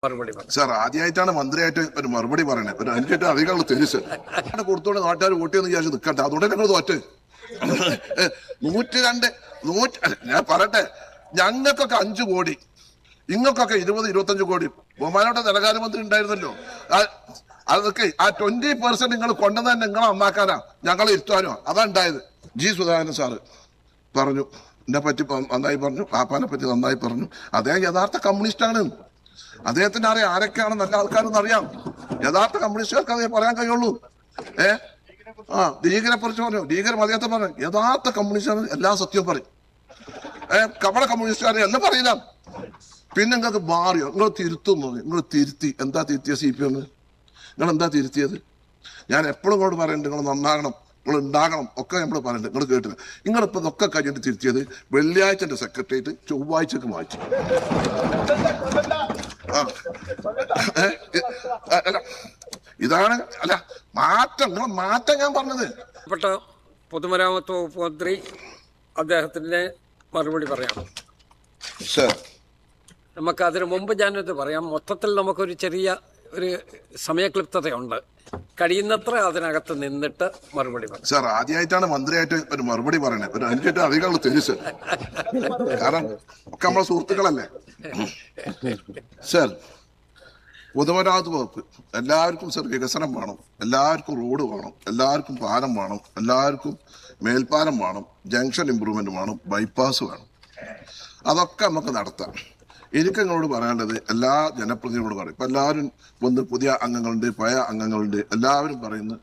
മറുപടി സാർ ആദ്യമായിട്ടാണ് മന്ത്രിയായിട്ട് ഒരു മറുപടി പറയണേ. ഒരു എനിക്കായിട്ട് അധികമുള്ള തെരിച്ച് കൊടുത്തോണ്ട് നാട്ടുകാർ വോട്ടിയെന്ന് വിചാരിച്ച് നിൽക്കട്ടെ. അതുകൊണ്ട് ഞങ്ങൾ തോറ്റ് 102 ഞാൻ പറയട്ടെ, ഞങ്ങൾക്കൊക്കെ 5 കോടി, ഇങ്ങൾക്കൊക്കെ 20-25 കോടി. ബഹുമാനോടെ ധനകാര്യമന്ത്രി ഉണ്ടായിരുന്നല്ലോ. അതൊക്കെ ആ 20% നിങ്ങൾ കൊണ്ടുവന്ന് തന്നെ നിങ്ങളെ നന്നാക്കാനാ, ഞങ്ങളെ ഇരുത്താനോ അതാ ഉണ്ടായത്. ജി സുധാകരൻ സാറ് പറഞ്ഞു, എന്നെ പറ്റി നന്നായി പറഞ്ഞു, പാപ്പാനെ പറ്റി നന്നായി പറഞ്ഞു. അദ്ദേഹം യഥാർത്ഥ കമ്മ്യൂണിസ്റ്റാണ്. അദ്ദേഹത്തിന് അറിയാം ആരൊക്കെയാണ് നല്ല ആൾക്കാരെന്ന് അറിയാം. യഥാർത്ഥ കമ്മ്യൂണിസ്റ്റുകാർക്ക് അതേ പറയാൻ കഴിയുള്ളൂ. ലീഗിനെ കുറിച്ച് പറഞ്ഞു, ലീഗിനെ അദ്ദേഹത്തെ പറഞ്ഞു. യഥാർത്ഥ കമ്മ്യൂണിസ്റ്റാണ് എല്ലാ സത്യവും പറയും. കപട കമ്മ്യൂണിസ്റ്റുകാരെ എല്ലാം പറയില്ല. പിന്നെ നിങ്ങൾക്ക് മാറിയോ? നിങ്ങൾ തിരുത്തുന്നു, നിങ്ങൾ തിരുത്തി. എന്താ തിരുത്തിയ CPM? നിങ്ങൾ എന്താ തിരുത്തിയത്? ഞാൻ എപ്പോഴും ഇങ്ങോട്ട് പറയുന്നുണ്ട്, നിങ്ങൾ നന്നാകണം, നിങ്ങൾ ഉണ്ടാകണം ഒക്കെ നമ്മൾ പറയുന്നുണ്ട്. നിങ്ങൾ കേട്ടില്ല. നിങ്ങളിപ്പോൾ ഇതൊക്കെ കഴിഞ്ഞിട്ട് തിരുത്തിയത് വെള്ളിയാഴ്ചൻ്റെ സെക്രട്ടേറിയറ്റ് ചൊവ്വാഴ്ചക്ക് മാറ്റി. ഇതാണ് അല്ല മാറ്റം. നിങ്ങൾ മാറ്റം ഞാൻ പറഞ്ഞത്. പൊതുമരാമത്ത് വകുപ്പ് മന്ത്രി അദ്ദേഹത്തിന്റെ മറുപടി പറയാം. നമുക്ക് അതിനു മുമ്പ് ഞാനത് പറയാം. മൊത്തത്തിൽ നമുക്കൊരു ചെറിയ ഒരു സമയക്ലിപ്തതയുണ്ട്. കഴിയുന്നത്ര അതിനകത്ത് നിന്നിട്ട് മറുപടി പറയാം. സാർ ആദ്യമായിട്ടാണ് മന്ത്രിയായിട്ട് ഒരു മറുപടി പറയണേ. ഒരു എനിക്കായിട്ട് അധികമുള്ള തെരിച്ച്, കാരണം ഒക്കെ നമ്മളെ സുഹൃത്തുക്കളല്ലേ. സാർ പൊതുമരാമത്ത് വകുപ്പ് എല്ലാവർക്കും സാർ വികസനം വേണം, എല്ലാവർക്കും റോഡ് വേണം, എല്ലാവർക്കും പാലം വേണം, എല്ലാവർക്കും മേൽപ്പാലം വേണം, ജംഗ്ഷൻ ഇമ്പ്രൂവ്മെന്റ് വേണം, ബൈപ്പാസ് വേണം. അതൊക്കെ നമുക്ക് നടത്താം. എനിക്ക് നിങ്ങളോട് പറയാനുള്ളത് എല്ലാ ജനപ്രതിനിധികളോട് പറയും. ഇപ്പം എല്ലാവരും വന്ന് പുതിയ അംഗങ്ങളുണ്ട്, പഴയ അംഗങ്ങളുണ്ട്, എല്ലാവരും പറയുന്നത്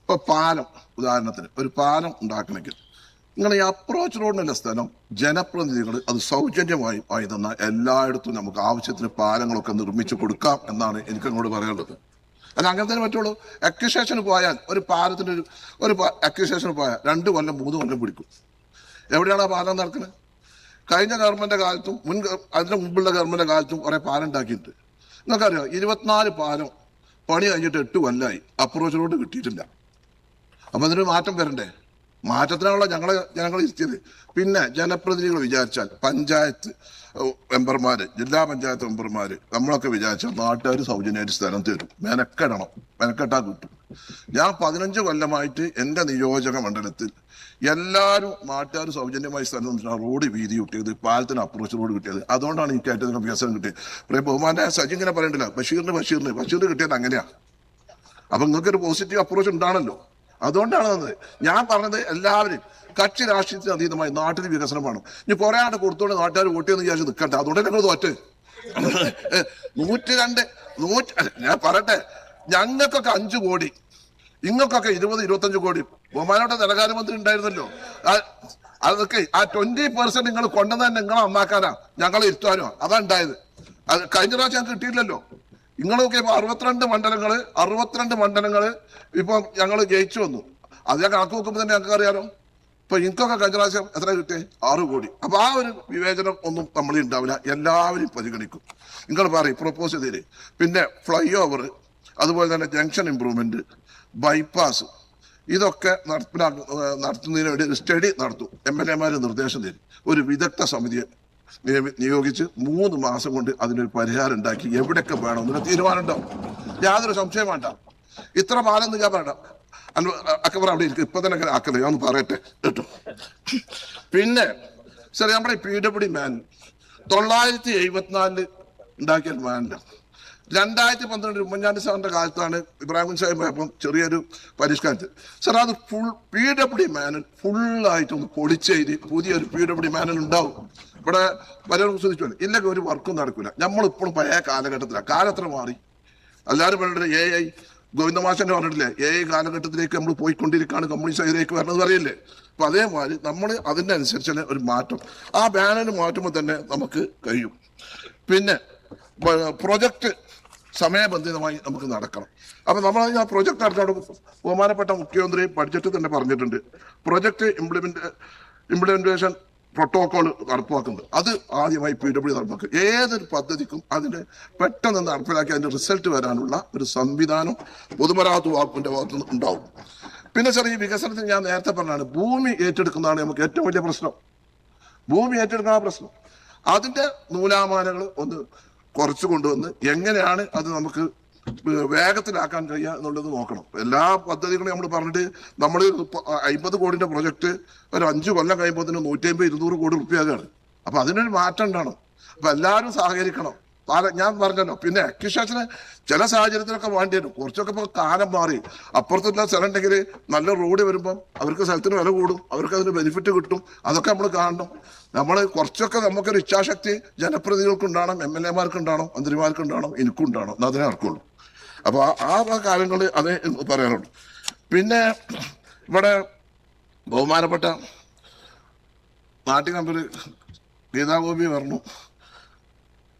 ഇപ്പം പാലം, ഉദാഹരണത്തിന് ഒരു പാലം ഉണ്ടാക്കണമെങ്കിൽ നിങ്ങൾ ഈ അപ്രോച്ച് റോഡിനുള്ള സ്ഥലം ജനപ്രതിനിധികൾ അത് സൗജന്യമായി ആയി തന്നാൽ എല്ലായിടത്തും നമുക്ക് ആവശ്യത്തിന് പാലങ്ങളൊക്കെ നിർമ്മിച്ചു കൊടുക്കാം എന്നാണ് എനിക്ക് അങ്ങോട്ട് പറയാനുള്ളത്. അല്ല അങ്ങനെ തന്നെ പറ്റുള്ളൂ. അക്വിസേഷന് പോയാൽ ഒരു പാലത്തിന് ഒരു അക്വിസേഷന് പോയാൽ 2 കൊല്ലം 3 കൊല്ലം പിടിക്കും. എവിടെയാണ് ആ പാലം നടക്കുന്നത്? കഴിഞ്ഞ ഗവൺമെൻറ് കാലത്തും അതിന് മുമ്പുള്ള ഗവൺമെൻറ് കാലത്തും കുറേ പാലം ഉണ്ടാക്കിയിട്ടുണ്ട്. നിങ്ങൾക്കറിയാം 24 പാലം പണി കഴിഞ്ഞിട്ട് 8 കൊല്ലമായി, അപ്രോച്ച് റോഡ് കിട്ടിയിട്ടില്ല. അപ്പം അതിനൊരു മാറ്റം വരണ്ടേ? മാറ്റത്തിനാണല്ലോ ജനങ്ങൾ ഇരുത്തിയത്. പിന്നെ ജനപ്രതിനിധികൾ വിചാരിച്ചാൽ, പഞ്ചായത്ത് മെമ്പർമാർ, ജില്ലാ പഞ്ചായത്ത് മെമ്പർമാർ, നമ്മളൊക്കെ വിചാരിച്ചാൽ നാട്ടുകാർ സൗജന്യമായിട്ട് സ്ഥലം തരും. മെനക്കെട്ടാൽ കിട്ടും. ഞാൻ 15 കൊല്ലമായിട്ട് എൻ്റെ നിയോജക മണ്ഡലത്തിൽ എല്ലാവരും നാട്ടുകാർ സൗജന്യമായി സ്ഥലം, റോഡ് വീതി കിട്ടിയത്, പാലത്തിന് അപ്രോച്ച് റോഡ് കിട്ടിയത്. അതുകൊണ്ടാണ് എനിക്ക് ഏറ്റവും വികസനം കിട്ടിയത്. ബഹുമാന്റെ സജി ഇങ്ങനെ പറയണ്ടില്ല, ബഷീറിന് കിട്ടിയത് അങ്ങനെയാ. അപ്പം നിങ്ങൾക്കൊരു പോസിറ്റീവ് അപ്രോച്ച് ഉണ്ടാണല്ലോ. അതുകൊണ്ടാണ് അത് ഞാൻ പറഞ്ഞത്. എല്ലാവരും കക്ഷി രാഷ്ട്രീയത്തിന് അതീതമായി നാട്ടിൽ വികസനം വേണം. ഇനി കുറെ ആണ്ട് കൊടുത്തോണ്ട് നാട്ടുകാർ വോട്ടിയെന്ന് വിചാരിച്ച് നിൽക്കട്ടെ. അതുകൊണ്ട് ഞങ്ങൾ തോറ്റ് 102 ഞാൻ പറയട്ടെ, ഞങ്ങൾക്കൊക്കെ 5 കോടി, ഇങ്ങൾക്കൊക്കെ 20-25 കോടി. ബഹുമാനോടെ ധനകാര്യമന്ത്രി ഉണ്ടായിരുന്നല്ലോ. അതൊക്കെ ആ 20% നിങ്ങൾ കൊണ്ടുവന്ന് തന്നെ നിങ്ങളെ നന്നാക്കാനാ, ഞങ്ങളെ ഇരുത്താനോ അതാ ഉണ്ടായത്. അത് കഴിഞ്ഞ പ്രാവശ്യം ഞങ്ങൾക്ക് കിട്ടിയില്ലല്ലോ. നിങ്ങളൊക്കെ ഇപ്പൊ 62 മണ്ഡലങ്ങള് ഇപ്പൊ ഞങ്ങൾ ജയിച്ചു വന്നു. അത് ഞാൻ കണക്ക് നോക്കുമ്പോൾ തന്നെ ഞങ്ങൾക്ക് അറിയാലോ. ഇപ്പൊ എനിക്കൊക്കെ കഴിഞ്ഞ പ്രാവശ്യം എത്ര കിട്ടിയേ? 6 കോടി. അപ്പൊ ആ ഒരു വിവേചനം ഒന്നും നമ്മളിൽ ഉണ്ടാവില്ല. എല്ലാവരും പരിഗണിക്കും. നിങ്ങൾ പറയും പ്രൊപ്പോസ് ചെയ്തേര്. പിന്നെ ഫ്ലൈ ഓവർ, അതുപോലെ തന്നെ ജംഗ്ഷൻ ഇമ്പ്രൂവ്മെന്റ്, ബൈപ്പാസ്, ഇതൊക്കെ നടത്തുന്നതിന് വേണ്ടി ഒരു സ്റ്റഡി നടത്തും. MLA-മാർ നിർദ്ദേശം തരും. ഒരു വിദഗ്ധ സമിതിയെ നിയോഗിച്ച് 3 മാസം കൊണ്ട് അതിനൊരു പരിഹാരം ഉണ്ടാക്കി എവിടെയൊക്കെ വേണം എന്നൊരു തീരുമാനം ഉണ്ടാവും. യാതൊരു സംശയം വേണ്ട. ഇത്ര പാലം എന്ന് ഞാൻ പറയണ്ട. അക്കബർ അവിടെ ഇരിക്കും. ഇപ്പൊ തന്നെ ആക്കല്ലേ, ഞാൻ ഒന്ന് പറയട്ടെ കേട്ടോ. പിന്നെ സാർ നമ്മുടെ PWD മാനുവൽ 974 ഉണ്ടാക്കിയ മാനുവൽ 2012 ഉമ്മൻചാണ്ടി സാറിന്റെ കാലത്താണ് ഇബ്രാഹിം സാഹിബ് പോയപ്പം ചെറിയൊരു പരിഷ്കാരത്തിൽ. സാർ അത് ഫുൾ PWD മാനുവൽ ഫുള്ളായിട്ടൊന്ന് പൊളിച്ചെഴുതി പുതിയൊരു PWD മാനുവൽ ഉണ്ടാവും. ഇവിടെ പലരും ശ്രദ്ധിച്ചു ഇല്ലെങ്കിൽ ഒരു വർക്കും നടക്കില്ല. നമ്മളിപ്പോഴും പഴയ കാലഘട്ടത്തിലാണ്. കാലത്ര മാറി. എല്ലാവരും പറഞ്ഞിട്ട് AI ഗോവിന്ദമാഷന്റെ പറഞ്ഞിട്ടില്ലേ, AI കാലഘട്ടത്തിലേക്ക് നമ്മൾ പോയിക്കൊണ്ടിരിക്കുകയാണ്, കമ്മ്യൂണിസ്റ്റ് ഇതിലേക്ക് വരണമെന്ന് പറയില്ലേ. അപ്പൊ അതേമാതിരി നമ്മൾ അതിൻ്റെ അനുസരിച്ച് ഒരു മാറ്റം, ആ ബാനർ മാറ്റുമ്പോൾ തന്നെ നമുക്ക് കഴിയും. പിന്നെ പ്രൊജക്ട് സമയബന്ധിതമായി നമുക്ക് നടക്കണം. അപ്പൊ നമ്മൾ ആ പ്രൊജക്ട് നടത്താൻ ബഹുമാനപ്പെട്ട മുഖ്യമന്ത്രി ബഡ്ജറ്റ് തന്നെ പറഞ്ഞിട്ടുണ്ട്. പ്രൊജക്ട് ഇംപ്ലിമെന്റേഷൻ പ്രോട്ടോകോൾ നടപ്പാക്കുന്നത് അത് ആദ്യമായി PWD നടപ്പാക്കുക. ഏതൊരു പദ്ധതിക്കും അതിന് പെട്ടെന്ന് നടപ്പിലാക്കി അതിന്റെ റിസൾട്ട് വരാനുള്ള ഒരു സംവിധാനം പൊതുമരാമത്ത് വകുപ്പിന്റെ ഭാഗത്തുനിന്ന് ഉണ്ടാവും. പിന്നെ സാർ ഈ വികസനത്തിന് ഞാൻ നേരത്തെ പറഞ്ഞാണ്, ഭൂമി ഏറ്റെടുക്കുന്നതാണ് നമുക്ക് ഏറ്റവും വലിയ പ്രശ്നം. ഭൂമി ഏറ്റെടുക്കുന്ന പ്രശ്നം, അതിന്റെ നൂലാമാലകൾ ഒന്ന് കുറച്ച് കൊണ്ടുവന്ന് എങ്ങനെയാണ് അത് നമുക്ക് വേഗത്തിലാക്കാൻ കഴിയുക എന്നുള്ളത് നോക്കണം. എല്ലാ പദ്ധതികളും നമ്മൾ പറഞ്ഞിട്ട് നമ്മൾ 50 കോടിന്റെ പ്രൊജക്ട് ഒരു 5 കൊല്ലം കഴിയുമ്പോൾ 150-200 കോടി റുപ്യയാണ്. അപ്പൊ അതിനൊരു മാറ്റം ഉണ്ടാവണം. അപ്പൊ എല്ലാവരും സഹകരിക്കണം. ഞാൻ പറഞ്ഞല്ലോ, പിന്നെ അക്വിഷേഷന് ചില സാഹചര്യത്തിലൊക്കെ വേണ്ടി വരും. കുറച്ചൊക്കെ ഇപ്പോൾ കാലം മാറി. അപ്പുറത്തുള്ള സ്ഥലം ഉണ്ടെങ്കിൽ നല്ല റോഡ് വരുമ്പം അവർക്ക് സ്ഥലത്തിന് വില കൂടും, അവർക്ക് അതിന് ബെനിഫിറ്റ് കിട്ടും. അതൊക്കെ നമ്മൾ കാണണം. നമ്മൾ കുറച്ചൊക്കെ നമുക്കൊരു ഇച്ഛാശക്തി ജനപ്രതിനിധികൾക്ക് ഉണ്ടാവണം, MLA-മാർക്ക് ഉണ്ടാവണം, മന്ത്രിമാർക്ക് ഉണ്ടാവണം, എനിക്കും ഉണ്ടാവണം. അതിനെ നടക്കുള്ളൂ. അപ്പൊ ആ കാര്യങ്ങൾ അതേ പറയാനുള്ളൂ. പിന്നെ ഇവിടെ ബഹുമാനപ്പെട്ട നാട്ടിൽ ഗീതാഗോപി പറഞ്ഞു,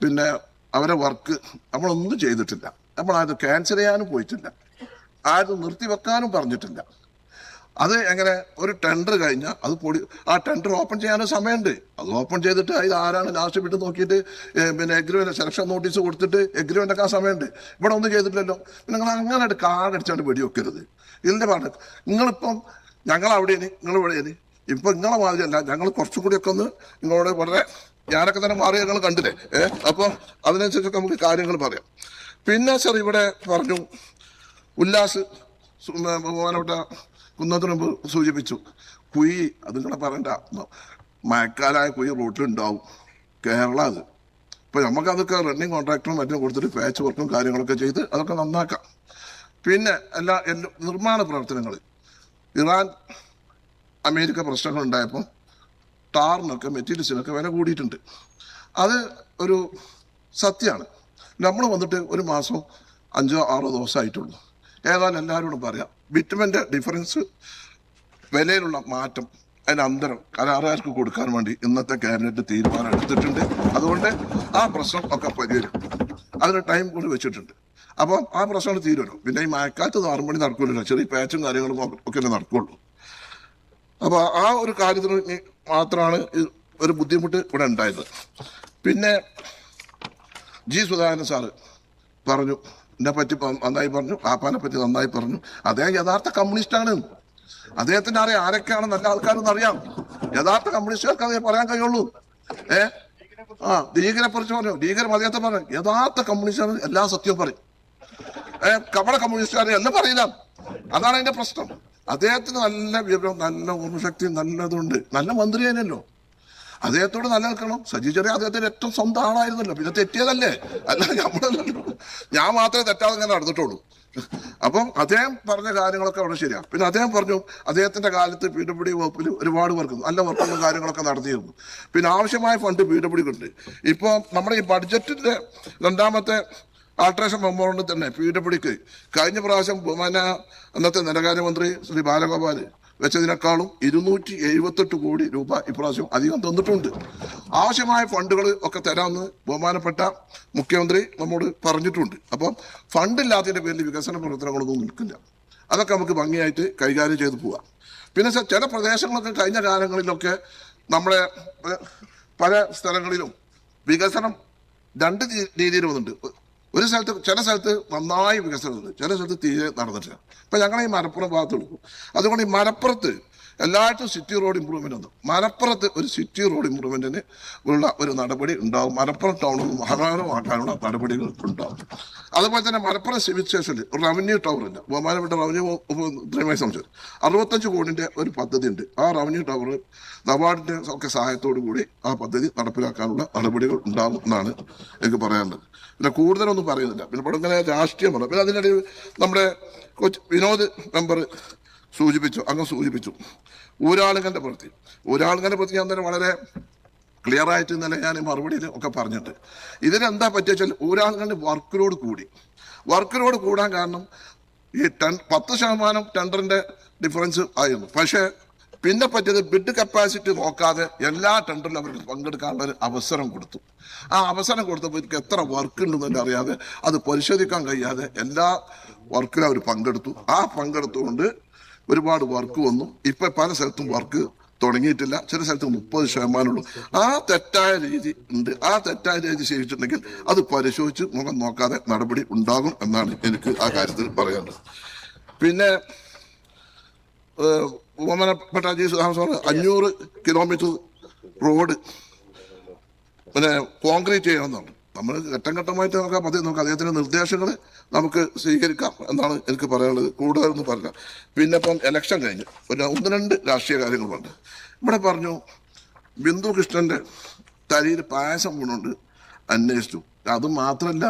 പിന്നെ അവരെ വർക്ക് നമ്മളൊന്നും ചെയ്തിട്ടില്ല, നമ്മളത് ക്യാൻസൽ ചെയ്യാനും പോയിട്ടില്ല, ആരും നിർത്തിവെക്കാനും പറഞ്ഞിട്ടില്ല. അത് എങ്ങനെ ഒരു ടെൻഡർ കഴിഞ്ഞാൽ അത് ആ ടെൻഡർ ഓപ്പൺ ചെയ്യാനും സമയമുണ്ട്. അത് ഓപ്പൺ ചെയ്തിട്ട് ഇത് ആരാണ് ലാസ്റ്റ് വിട്ട് നോക്കിയിട്ട് പിന്നെ എഗ്രിമെന്റ് സെലക്ഷൻ നോട്ടീസ് കൊടുത്തിട്ട് എഗ്രിമെന്റ് ഒക്കെ സമയമുണ്ട്. ഇവിടെ ഒന്നും ചെയ്തിട്ടില്ലല്ലോ. പിന്നെ നിങ്ങൾ അങ്ങനെ കാർഡടിച്ചാണ്ട് വെടിവെക്കരുത്. ഇതിന്റെ പാട്ട് നിങ്ങളിപ്പം ഞങ്ങൾ അവിടെയാണ്, നിങ്ങൾ ഇവിടെയാണ്. ഇപ്പൊ നിങ്ങളെ മാതിരിയല്ല, ഞങ്ങൾ കുറച്ചും കൂടിയൊക്കെ ഒന്ന് നിങ്ങളോട് വളരെ ഞാനൊക്കെ തന്നെ മാറി ഞങ്ങൾ കണ്ടില്ലേ. അപ്പോൾ അതിനനുസരിച്ചൊക്കെ നമുക്ക് കാര്യങ്ങൾ പറയാം. പിന്നെ സർ ഇവിടെ പറഞ്ഞു ഉല്ലാസ് ബഹുമാനപ്പെട്ട കുന്നത്തിന് മുമ്പ് സൂചിപ്പിച്ചു കുഴി, അത് നിങ്ങളെ പറയണ്ട, മഴക്കാലായ കുഴി റോട്ടിലുണ്ടാവും. കേരള അത് ഇപ്പൊ നമുക്കതൊക്കെ റണ്ണിങ് കോൺട്രാക്ടറും മറ്റും കൊടുത്തിട്ട് പാച്ച് വർക്കും കാര്യങ്ങളൊക്കെ ചെയ്ത് അതൊക്കെ നന്നാക്കാം. പിന്നെ എല്ലാ നിർമ്മാണ പ്രവർത്തനങ്ങൾ ഇറാൻ അമേരിക്ക പ്രശ്നങ്ങൾ ഉണ്ടായപ്പോൾ ടാറിനൊക്കെ മെറ്റീരിയൽസിനൊക്കെ വില കൂടിയിട്ടുണ്ട്. അത് ഒരു സത്യമാണ്. നമ്മൾ വന്നിട്ട് ഒരു മാസം 5-6 ദിവസമായിട്ടുള്ളൂ. ഏതായാലും എല്ലാവരോടും പറയാം, ബിറ്റുമെൻ്റെ ഡിഫറൻസ്, വിലയിലുള്ള മാറ്റം, അതിൻ്റെ അന്തരം കരാറുകാർക്ക് കൊടുക്കാൻ വേണ്ടി ഇന്നത്തെ ക്യാബിനറ്റ് തീരുമാനം എടുത്തിട്ടുണ്ട്. അതുകൊണ്ട് ആ പ്രശ്നം ഒക്കെ പരിഹരിക്കും. അതിന് ടൈം കൂടി വെച്ചിട്ടുണ്ട്. അപ്പോൾ ആ പ്രശ്നം തീരുമല്ലോ. പിന്നെ ഈ മഴക്കാലത്ത് 6 മണി നടക്കില്ലല്ലോ, ചെറിയ പാച്ചും കാര്യങ്ങളും ഒക്കെ നടക്കുള്ളൂ. അപ്പോൾ ആ ഒരു കാര്യത്തിന് മാത്രമാണ് ഒരു ബുദ്ധിമുട്ട് ഇവിടെ ഉണ്ടായത്. പിന്നെ ജി സുധാകരൻ സാറ് പറഞ്ഞു, എന്നെ പറ്റി നന്നായി പറഞ്ഞു, ആപ്പാനെ പറ്റി നന്നായി പറഞ്ഞു. അദ്ദേഹം യഥാർത്ഥ കമ്മ്യൂണിസ്റ്റാണ്. അദ്ദേഹത്തിന് അറിയാം ആരൊക്കെയാണ് നല്ല ആൾക്കാരെന്ന് അറിയാം. യഥാർത്ഥ കമ്മ്യൂണിസ്റ്റുകാർക്ക് അതേ പറയാൻ കഴിയുള്ളൂ. ലീഗിനെ കുറിച്ച് പറഞ്ഞു, ലീഗരും അദ്ദേഹത്തെ പറഞ്ഞു. യഥാർത്ഥ കമ്മ്യൂണിസ്റ്റാണ് എല്ലാ സത്യവും പറയും. കപട കമ്മ്യൂണിസ്റ്റുകാരെ എല്ലാം പറയില്ല. അതാണ് അതിന്റെ പ്രശ്നം. അദ്ദേഹത്തിന് നല്ല വിവരം, നല്ല ഓർമ്മശക്തി, നല്ലതുണ്ട്. നല്ല മന്ത്രിയാണല്ലോ. അദ്ദേഹത്തോട് നല്ല നിൽക്കണം. സജി ചെറിയ അദ്ദേഹത്തിന്റെ ഏറ്റവും സ്വന്തം ആളായിരുന്നല്ലോ. പിന്നെ തെറ്റിയതല്ലേ, അല്ല നമ്മളല്ലല്ലോ. ഞാൻ മാത്രമേ തെറ്റാതെ ഇങ്ങനെ നടന്നിട്ടുള്ളൂ. അപ്പം അദ്ദേഹം പറഞ്ഞ കാര്യങ്ങളൊക്കെ അവിടെ ശരിയാണ്. പിന്നെ അദ്ദേഹം പറഞ്ഞു അദ്ദേഹത്തിന്റെ കാലത്ത് PWD വകുപ്പിൽ ഒരുപാട് വർക്ക്, നല്ല വർക്കുകളും കാര്യങ്ങളൊക്കെ നടത്തിയിരുന്നു. പിന്നെ ആവശ്യമായ ഫണ്ട് PWD ഉണ്ട്. ഇപ്പോൾ നമ്മുടെ ഈ ബഡ്ജറ്റിന്റെ 2ാമത്തെ ആൾട്രേഷൻ മെമ്മോറിയൽ തന്നെ PWDക്ക് കഴിഞ്ഞ പ്രാവശ്യം അന്നത്തെ ധനകാര്യമന്ത്രി ശ്രീ ബാലഗോപാൽ വെച്ചതിനേക്കാളും 278 കോടി രൂപ ഇപ്രാവശ്യം അധികം തന്നിട്ടുണ്ട്. ആവശ്യമായ ഫണ്ടുകൾ ഒക്കെ തരാമെന്ന് ബഹുമാനപ്പെട്ട മുഖ്യമന്ത്രി നമ്മോട് പറഞ്ഞിട്ടുണ്ട്. അപ്പം ഫണ്ടില്ലാത്തതിൻ്റെ പേരിൽ വികസന പ്രവർത്തനങ്ങളൊന്നും നിൽക്കില്ല. അതൊക്കെ നമുക്ക് ഭംഗിയായിട്ട് കൈകാര്യം ചെയ്ത് പോവാം. പിന്നെ ചില പ്രദേശങ്ങളൊക്കെ കഴിഞ്ഞ കാലങ്ങളിലൊക്കെ നമ്മുടെ പല സ്ഥലങ്ങളിലും വികസനം 2 രീതിയിൽ വന്നിട്ടുണ്ട്. ഒരു സ്ഥലത്ത്, ചില സ്ഥലത്ത് നന്നായി വികസനമുണ്ട്, ചില സ്ഥലത്ത് തീരെ നടന്നിട്ടില്ല. ഇപ്പം ഞങ്ങൾ ഈ മലപ്പുറം ഭാഗത്തുള്ളൂ. അതുകൊണ്ട് ഈ മലപ്പുറത്ത് എല്ലായിടത്തും സിറ്റി റോഡ് ഇമ്പ്രൂവ്മെൻ്റ് ഉണ്ട്. മലപ്പുറത്ത് ഒരു സിറ്റി റോഡ് ഇമ്പ്രൂവ്മെൻറ്റിന് ഉള്ള ഒരു നടപടി ഉണ്ടാവും. മലപ്പുറം ടൗണിൽ മഹാനഗരമാക്കാനുള്ള നടപടികൾ ഉണ്ടാവും. അതുപോലെ തന്നെ മലപ്പുറം സിവിൽ സ്റ്റേഷനിൽ റവന്യൂ ടവറില്ല. ബഹുമാനപ്പെട്ട റവന്യൂ മന്ത്രിയുമായി സംബന്ധിച്ചത് 65 കോടിൻ്റെ ഒരു പദ്ധതി ഉണ്ട്. ആ റവന്യൂ ടവർ നബാർഡിൻ്റെ ഒക്കെ സഹായത്തോടു കൂടി ആ പദ്ധതി നടപ്പിലാക്കാനുള്ള നടപടികൾ ഉണ്ടാകും എന്നാണ് എനിക്ക് പറയാനുള്ളത്. പിന്നെ കൂടുതലൊന്നും പറയുന്നില്ല. പിന്നെ ഇവിടെ ഇങ്ങനെ രാഷ്ട്രീയം പറഞ്ഞു. പിന്നെ അതിനിടയിൽ നമ്മുടെ വിനോദ് മെമ്പർ അങ്ങ് സൂചിപ്പിച്ചു ഊരാളുങ്കൻ്റെ പ്രവൃത്തി ഞാൻ തന്നെ വളരെ ക്ലിയർ ആയിട്ട് ഇന്നലെ ഞാൻ മറുപടിയിൽ ഒക്കെ പറഞ്ഞിട്ട്, ഇതിനെന്താ പറ്റിയ വെച്ചാൽ ഊരാളുങ്കൻ്റെ വർക്ക് ലോഡ് കൂടാൻ കാരണം ഈ 10% ടെൻഡറിൻ്റെ ഡിഫറൻസ് ആയിരുന്നു. പക്ഷേ പിന്നെ പറ്റിയത് ബിഡ് കപ്പാസിറ്റി നോക്കാതെ എല്ലാ ടെൻഡറിലും അവർക്ക് പങ്കെടുക്കാനുള്ള ഒരു അവസരം കൊടുത്തു. ആ അവസരം കൊടുത്തപ്പോൾ ഇവർക്ക് എത്ര വർക്ക് ഉണ്ടെന്ന് അറിയാതെ, അത് പരിശോധിക്കാൻ കഴിയാതെ എല്ലാ വർക്കിലും അവർ പങ്കെടുത്തു. ആ പങ്കെടുത്തുകൊണ്ട് ഒരുപാട് വർക്ക് വന്നു. ഇപ്പം പല സ്ഥലത്തും വർക്ക് തുടങ്ങിയിട്ടില്ല. ചില സ്ഥലത്ത് 30% ആ തെറ്റായ രീതി ഉണ്ട്. ആ തെറ്റായ രീതി ചെയ്തിട്ടുണ്ടെങ്കിൽ അത് പരിശോധിച്ച് മുഖം നോക്കാതെ നടപടി ഉണ്ടാകും എന്നാണ് എനിക്ക് ആ കാര്യത്തിൽ പറയാനുള്ളത്. പിന്നെ ബഹുമാനപ്പെട്ട ജി സുധാകരൻ 500 കിലോമീറ്റർ റോഡ് പിന്നെ കോൺക്രീറ്റ് ചെയ്യണമെന്നാണ്. നമ്മൾ ഘട്ടം ഘട്ടമായിട്ട് നമുക്ക് ആ പദ്ധതി നോക്കാം. അദ്ദേഹത്തിന്റെ നിർദ്ദേശങ്ങൾ നമുക്ക് സ്വീകരിക്കാം എന്നാണ് എനിക്ക് പറയാനുള്ളത്. കൂടുതലൊന്നും പറഞ്ഞ പിന്നെ ഇപ്പം ഇലക്ഷൻ കഴിഞ്ഞ് ഒന്ന് രണ്ട് രാഷ്ട്രീയ കാര്യങ്ങളുണ്ട്. ഇവിടെ പറഞ്ഞു ബിന്ദു കൃഷ്ണന്റെ തരിയിൽ പായസം വീണുകൊണ്ട് അന്വേഷിച്ചു. അത് മാത്രമല്ല,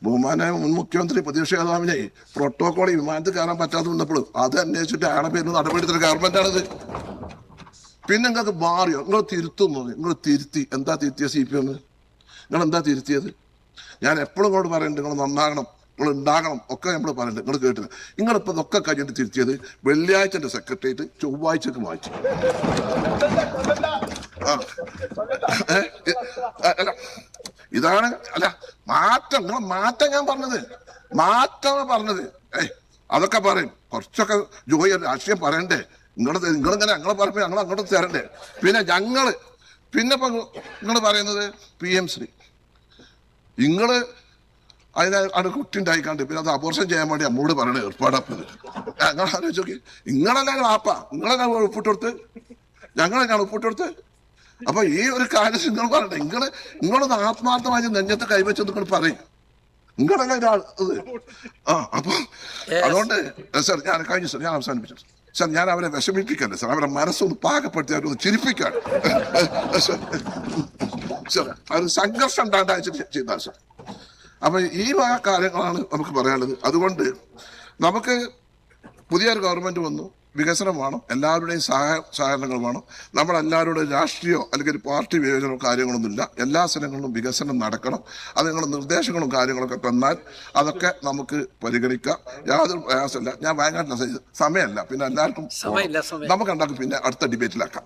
ബഹുമാനായ മുൻ മുഖ്യമന്ത്രി പ്രതിപക്ഷ നേതാവിനെ പ്രോട്ടോകോൾ വിമാനത്തിൽ കയറാൻ പറ്റാതെ വന്നപ്പോൾ അത് അന്വേഷിച്ചിട്ട് അയാളെ പേരിൽ നടപടിയെടുത്ത ഗവൺമെന്റാണിത്. പിന്നെ നിങ്ങൾക്ക് മാറിയോ? നിങ്ങൾ തിരുത്തുന്നു, നിങ്ങൾ തിരുത്തി. എന്താ തിരുത്തിയ CPM? നിങ്ങൾ എന്താ തിരുത്തിയത്? ഞാൻ എപ്പോഴും ഇങ്ങോട്ട് പറയുന്നുണ്ട്, നിങ്ങൾ നന്നാകണം, നിങ്ങൾ ഉണ്ടാകണം ഒക്കെ നമ്മൾ പറയുന്നുണ്ട്. നിങ്ങൾ കേട്ടില്ല. നിങ്ങളിപ്പോൾ ഇതൊക്കെ കഴിഞ്ഞിട്ട് തിരുത്തിയത് വെള്ളിയാഴ്ചൻ്റെ സെക്രട്ടേറിയറ്റ് ചൊവ്വാഴ്ചക്ക് മാറ്റി. അല്ല ഇതാണ് അല്ല മാറ്റം. നിങ്ങൾ മാറ്റം ഞാൻ പറഞ്ഞത് മാറ്റമാണ് പറഞ്ഞത്. അതൊക്കെ പറയും. കുറച്ചൊക്കെ ജോയി രാഷ്ട്രീയം പറയണ്ടേ? നിങ്ങളിങ്ങനെ ഞങ്ങളെ പറയുമ്പോൾ ഞങ്ങൾ അങ്ങോട്ട് തരണ്ടേ? പിന്നെ പിന്നെ ഇപ്പൊ നിങ്ങൾ പറയുന്നത് PM ശ്രീ, നിങ്ങള് അതിന് കുട്ടി ഉണ്ടായിക്കാണ്ട് പിന്നെ അത് അബോർഷൻ ചെയ്യാൻ വേണ്ടി നമ്മോട് പറയണേ ഏർപ്പാടാപ്പത്. ഞങ്ങൾ ആലോചിച്ച് നോക്കി. നിങ്ങളല്ല ആപ്പ, നിങ്ങളെ ഒപ്പിട്ട് കൊടുത്ത്, ഞങ്ങളെ ഒപ്പിട്ട് കൊടുത്ത്. അപ്പൊ ഈ ഒരു കാര്യം നിങ്ങൾ പറയണ്ടേ? നിങ്ങളൊന്ന് ആത്മാർത്ഥമായി നെഞ്ഞത്ത് കൈവച്ചത് നിങ്ങൾ പറയും. നിങ്ങളല്ല ഒരാൾ ഇത്. അപ്പൊ അതുകൊണ്ട് സാർ ഞാൻ കഴിഞ്ഞു സാർ, ഞാൻ അവസാനിപ്പിച്ചു സാർ. ഞാൻ അവരെ വിഷമിപ്പിക്കല്ലേ സാർ, അവരെ മനസ്സൊന്ന് പാകപ്പെടുത്തി അവരൊന്ന് ചിരിപ്പിക്കാൻ സാർ. അവർ സംഘർഷം ഉണ്ടായിട്ട് ചെയ്താൽ സാർ. അപ്പൊ ഈ വക കാര്യങ്ങളാണ് നമുക്ക് പറയാനുള്ളത്. അതുകൊണ്ട് നമുക്ക് പുതിയൊരു ഗവൺമെന്റ് വന്നു, വികസനം വേണം, എല്ലാവരുടെയും സഹകരണങ്ങൾ വേണം. നമ്മളെല്ലാവരുടെയും രാഷ്ട്രീയമോ അല്ലെങ്കിൽ ഒരു പാർട്ടി വിവേചനമോ കാര്യങ്ങളൊന്നുമില്ല. എല്ലാ സ്ഥലങ്ങളിലും വികസനം നടക്കണം. അത് നിങ്ങളുടെ നിർദ്ദേശങ്ങളും കാര്യങ്ങളൊക്കെ തന്നാൽ അതൊക്കെ നമുക്ക് പരിഗണിക്കാം. യാതൊരു പ്രയാസമില്ല. ഞാൻ വയനാട്ടിലെ സമയമല്ല, പിന്നെ എല്ലാവർക്കും നമുക്ക് ഉണ്ടാക്കും. പിന്നെ അടുത്ത ഡിബേറ്റിലാക്കാം.